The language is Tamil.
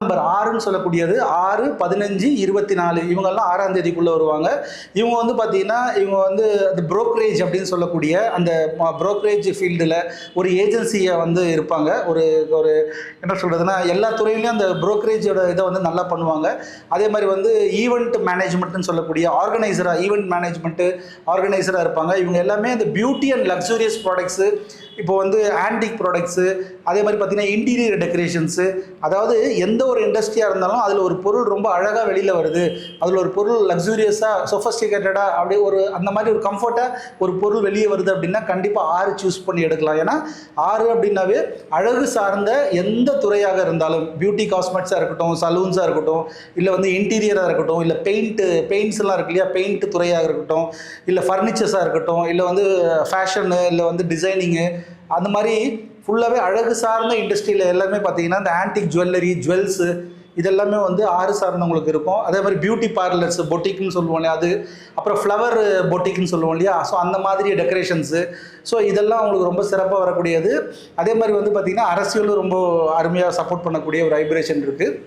நம்பர் 6ன்னு சொல்லக்கூடியது 6, 15, 24 இவங்கெல்லாம் 6ஆம் தேதிக்குள்ளே வருவாங்க. இவங்க வந்து பார்த்தீங்கன்னா இவங்க வந்து அந்த புரோக்கரேஜ் அப்படின்னு சொல்லக்கூடிய அந்த புரோக்கரேஜ் ஃபீல்டில் ஒரு ஏஜென்சியை வந்து இருப்பாங்க. ஒரு ஒரு என்ன சொல்கிறதுனா எல்லா துறையிலையும் அந்த புரோக்கரேஜோட இதை வந்து நல்லா பண்ணுவாங்க. அதே மாதிரி வந்து ஈவெண்ட் மேனேஜ்மெண்ட்னு சொல்லக்கூடிய ஆர்கனைசராக ஈவெண்ட் மேனேஜ்மெண்ட்டு ஆர்கனைசராக இருப்பாங்க. இவங்க எல்லாமே இந்த பியூட்டி அண்ட் லக்ஸூரியஸ் ப்ராடக்ட்ஸு, இப்போ வந்து ஆன்டிக் ப்ராடக்ட்ஸு, அதே மாதிரி பார்த்தீங்கன்னா இன்டீரியர் டெக்கரேஷன்ஸு, அதாவது எந்த ஒரு இண்டஸ்ட்ரியாக இருந்தாலும் அதில் ஒரு பொருள் ரொம்ப அழகாக வெளியில் வருது, அதில் ஒரு பொருள் லக்ஸூரியஸாக சொஃபஸ்டிகேட்டடாக அப்படியே ஒரு அந்த மாதிரி ஒரு கம்ஃபர்ட்டாக ஒரு பொருள் வெளியே வருது அப்படின்னா கண்டிப்பாக 6 சூஸ் பண்ணி எடுக்கலாம். ஏன்னா 6 அப்படின்னாவே அழகு சார்ந்த எந்த துறையாக இருந்தாலும், பியூட்டி காஸ்மெட்ஸாக இருக்கட்டும், சலூன்ஸாக இருக்கட்டும், இல்லை வந்து இன்டீரியராக இருக்கட்டும், இல்லை பெயிண்ட்ஸ்லாம் இருக்கு இல்லையா, பெயிண்ட் துறையாக இருக்கட்டும், இல்லை ஃபர்னிச்சர்ஸாக இருக்கட்டும், இல்லை வந்து ஃபேஷனு, இல்லை வந்து டிசைனிங்கு, அந்த மாதிரி ஃபுல்லாகவே அழகு சார்ந்த இண்டஸ்ட்ரியில் எல்லாமே பார்த்தீங்கன்னா இந்த ஆன்டிக் ஜுவல்லரி, ஜுவல்ஸு இதெல்லாமே வந்து 6 சார்ந்தவங்களுக்கு இருக்கும். அதே மாதிரி பியூட்டி பார்லர்ஸ், பொட்டிக்னு சொல்லுவோம் இல்லையா அது, அப்புறம் ஃப்ளவர் பொட்டிக்னு சொல்லுவோம் இல்லையா, ஸோ அந்த மாதிரி டெக்கரேஷன்ஸு, ஸோ இதெல்லாம் அவங்களுக்கு ரொம்ப சிறப்பாக வரக்கூடியது. அதே மாதிரி வந்து பார்த்திங்கன்னா அரசியலும் ரொம்ப அருமையாக சப்போர்ட் பண்ணக்கூடிய ஒரு வைப்ரேஷன் இருக்குது.